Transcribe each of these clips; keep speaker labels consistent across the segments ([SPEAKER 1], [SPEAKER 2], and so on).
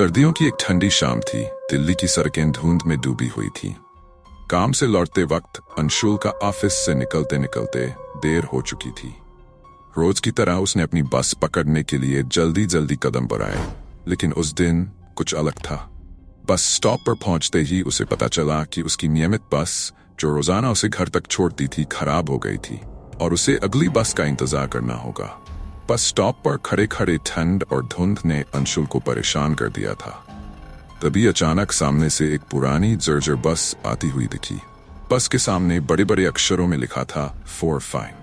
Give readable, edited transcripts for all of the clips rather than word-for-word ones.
[SPEAKER 1] सर्दियों की एक ठंडी शाम थी। दिल्ली की सड़कें धुंध में डूबी हुई थी। काम से लौटते वक्त अंशुल का ऑफिस से निकलते निकलते देर हो चुकी थी। रोज की तरह उसने अपनी बस पकड़ने के लिए जल्दी जल्दी कदम बढ़ाए, लेकिन उस दिन कुछ अलग था। बस स्टॉप पर पहुंचते ही उसे पता चला कि उसकी नियमित बस, जो रोजाना उसे घर तक छोड़ती थी, खराब हो गई थी और उसे अगली बस का इंतजार करना होगा। बस स्टॉप पर खड़े खड़े ठंड और धुंध ने अंशुल को परेशान कर दिया था। तभी अचानक सामने से एक पुरानी जर्जर बस आती हुई दिखी। बस के सामने बड़े बड़े अक्षरों में लिखा था 4 फाइन।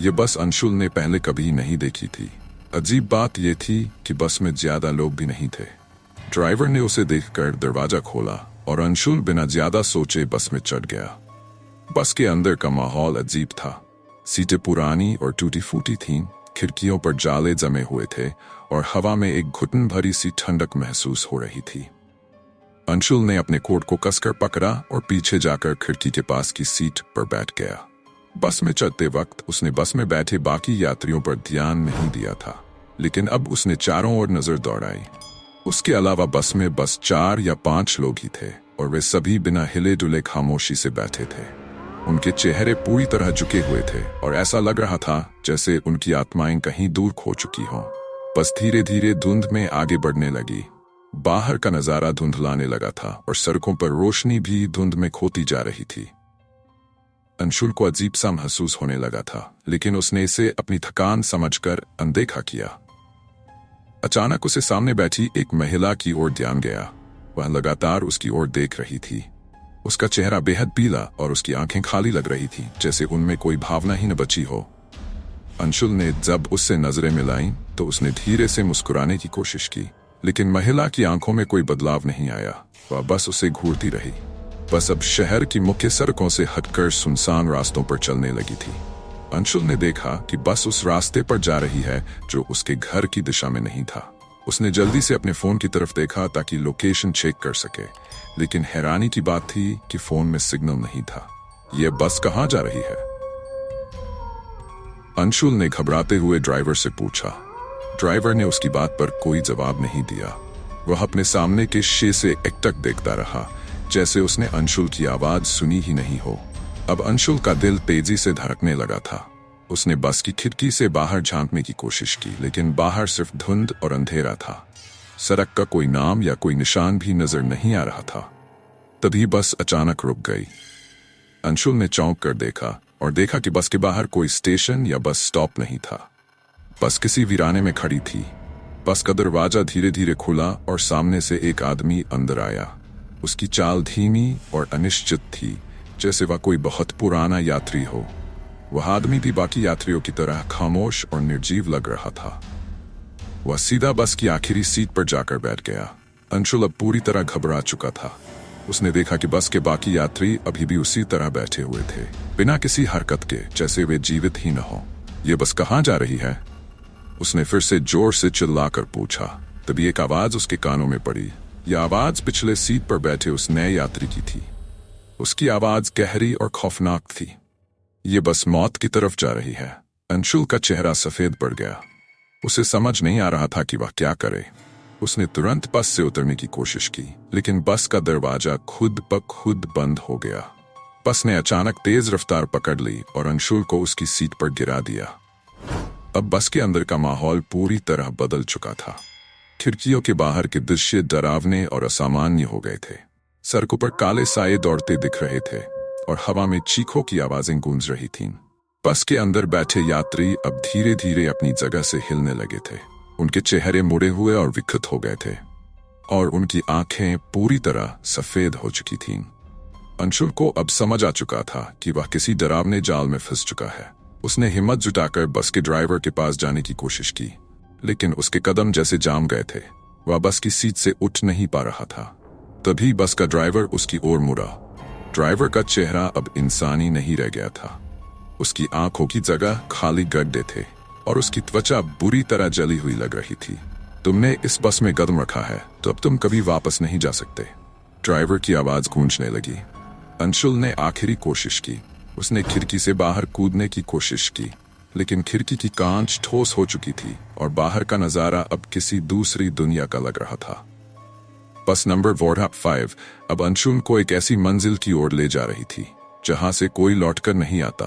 [SPEAKER 1] ये बस अंशुल ने पहले कभी नहीं देखी थी। अजीब बात यह थी कि बस में ज्यादा लोग भी नहीं थे। ड्राइवर ने उसे देखकर दरवाजा खोला और अंशुल बिना ज्यादा सोचे बस में चढ़ गया। बस के अंदर का माहौल अजीब था। सीटें पुरानी और टूटी फूटी थीं, खिड़कियों पर जाले जमे हुए थे और हवा में एक घुटन भरी सी ठंडक महसूस हो रही थी। अंशुल ने अपने कोट को कसकर पकड़ा और पीछे जाकर खिड़की के पास की सीट पर बैठ गया। बस में चढ़ते वक्त उसने बस में बैठे बाकी यात्रियों पर ध्यान नहीं दिया था, लेकिन अब उसने चारों ओर नजर दौड़ाई। उसके अलावा बस में बस 4 या 5 लोग ही थे और वे सभी बिना हिले डुले खामोशी से बैठे थे। उनके चेहरे पूरी तरह झुके हुए थे और ऐसा लग रहा था जैसे उनकी आत्माएं कहीं दूर खो चुकी हों। बस धीरे धीरे धुंध में आगे बढ़ने लगी। बाहर का नजारा धुंधलाने लगा था और सड़कों पर रोशनी भी धुंध में खोती जा रही थी। अंशुल को अजीब सा महसूस होने लगा था, लेकिन उसने इसे अपनी थकान समझकर अनदेखा किया। अचानक उसे सामने बैठी एक महिला की ओर ध्यान गया। वह लगातार उसकी ओर देख रही थी। उसका चेहरा बेहद पीला और उसकी आंखें खाली लग रही थीं, जैसे उनमें कोई भावना ही न बची हो। अंशुल ने जब उससे नजरें मिलाईं तो उसने धीरे से मुस्कुराने की कोशिश की, लेकिन महिला की आंखों में कोई बदलाव नहीं आया। वह बस उसे घूरती रही। बस अब शहर की मुख्य सड़कों से हटकर सुनसान रास्तों पर चलने लगी थी। अंशुल ने देखा कि बस उस रास्ते पर जा रही है जो उसके घर की दिशा में नहीं था। उसने जल्दी से अपने फोन की तरफ देखा ताकि लोकेशन चेक कर सके, लेकिन हैरानी की बात थी कि फोन में सिग्नल नहीं था। यह बस कहां जा रही है? अंशुल ने घबराते हुए ड्राइवर से पूछा। ड्राइवर ने उसकी बात पर कोई जवाब नहीं दिया। वह अपने सामने के शीशे से एकटक देखता रहा, जैसे उसने अंशुल की आवाज सुनी ही नहीं हो। अब अंशुल का दिल तेजी से धड़कने लगा था। उसने बस की खिड़की से बाहर झांकने की कोशिश की, लेकिन बाहर सिर्फ धुंध और अंधेरा था। सड़क का कोई नाम या कोई निशान भी नजर नहीं आ रहा था। तभी बस अचानक रुक गई। अंशुल ने चौंक कर देखा और देखा कि बस के बाहर कोई स्टेशन या बस स्टॉप नहीं था। बस किसी वीराने में खड़ी थी। बस का दरवाजा धीरे धीरे खुला और सामने से एक आदमी अंदर आया। उसकी चाल धीमी और अनिश्चित थी, जैसे वह कोई बहुत पुराना यात्री हो। वह आदमी भी बाकी यात्रियों की तरह खामोश और निर्जीव लग रहा था। वह सीधा बस की आखिरी सीट पर जाकर बैठ गया। अंशुल अब पूरी तरह घबरा चुका था। उसने देखा कि बस के बाकी यात्री अभी भी उसी तरह बैठे हुए थे, बिना किसी हरकत के, जैसे वे जीवित ही न हो। ये बस कहाँ जा रही है? उसने फिर से जोर से चिल्लाकर पूछा। तभी एक आवाज उसके कानों में पड़ी। यह आवाज पिछले सीट पर बैठे उस नए यात्री की थी। उसकी आवाज गहरी और खौफनाक थी। ये बस मौत की तरफ जा रही है। अंशुल का चेहरा सफेद पड़ गया। उसे समझ नहीं आ रहा था कि वह क्या करे। उसने तुरंत बस से उतरने की कोशिश की, लेकिन बस का दरवाजा खुद ब खुद बंद हो गया। बस ने अचानक तेज रफ्तार पकड़ ली और अंशुल को उसकी सीट पर गिरा दिया। अब बस के अंदर का माहौल पूरी तरह बदल चुका था। खिड़कियों के बाहर के दृश्य डरावने और असामान्य हो गए थे। सड़कों पर काले साये दौड़ते दिख रहे थे और हवा में चीखों की आवाजें गूंज रही थीं। बस के अंदर बैठे यात्री अब धीरे धीरे अपनी जगह से हिलने लगे थे। उनके चेहरे मुड़े हुए और विकृत हो गए थे और उनकी आंखें पूरी तरह सफेद हो चुकी थीं। अंशुल को अब समझ आ चुका था कि वह किसी डरावने जाल में फंस चुका है। उसने हिम्मत जुटाकर बस के ड्राइवर के पास जाने की कोशिश की, लेकिन उसके कदम जैसे जाम गए थे। वह बस की सीट से उठ नहीं पा रहा था। तभी बस का ड्राइवर उसकी ओर मुड़ा। ड्राइवर का चेहरा अब इंसानी नहीं रह गया था। उसकी आंखों की जगह खाली गड्ढे थे और उसकी त्वचा बुरी तरह जली हुई लग रही थी। तुमने इस बस में कदम रखा है तो अब तुम कभी वापस नहीं जा सकते। ड्राइवर की आवाज गूंजने लगी। अंशुल ने आखिरी कोशिश की। उसने खिड़की से बाहर कूदने की कोशिश की, लेकिन खिड़की की कांच ठोस हो चुकी थी और बाहर का नजारा अब किसी दूसरी दुनिया का लग रहा था। बस नंबर 45 अब अंशुल को एक ऐसी मंजिल की ओर ले जा रही थी जहां से कोई लौटकर नहीं आता।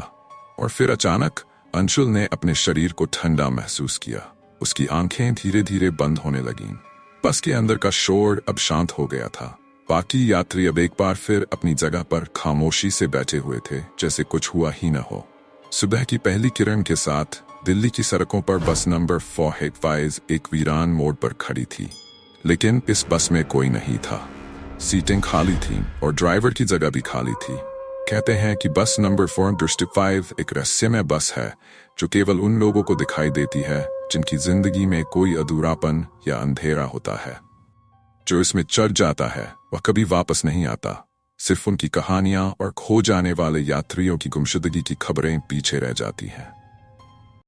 [SPEAKER 1] और फिर अचानक अंशुल ने अपने शरीर को ठंडा महसूस किया। उसकी आंखें धीरे धीरे बंद होने लगीं। बस के अंदर का शोर अब शांत हो गया था। बाकी यात्री अब एक बार फिर अपनी जगह पर खामोशी से बैठे हुए थे, जैसे कुछ हुआ ही न हो। सुबह की पहली किरण के साथ दिल्ली की सड़कों पर बस नंबर 45 एक वीरान मोड़ पर खड़ी थी। लेकिन इस बस में कोई नहीं था। सीटें खाली थीं और ड्राइवर की जगह भी खाली थी। कहते हैं कि बस नंबर 45 एक रहस्यमय बस है जो केवल उन लोगों को दिखाई देती है जिनकी जिंदगी में कोई अधूरापन या अंधेरा होता है। जो इसमें चढ़ जाता है वह कभी वापस नहीं आता। सिर्फ उनकी कहानियां और खो जाने वाले यात्रियों की गुमशुदगी की खबरें पीछे रह जाती हैं।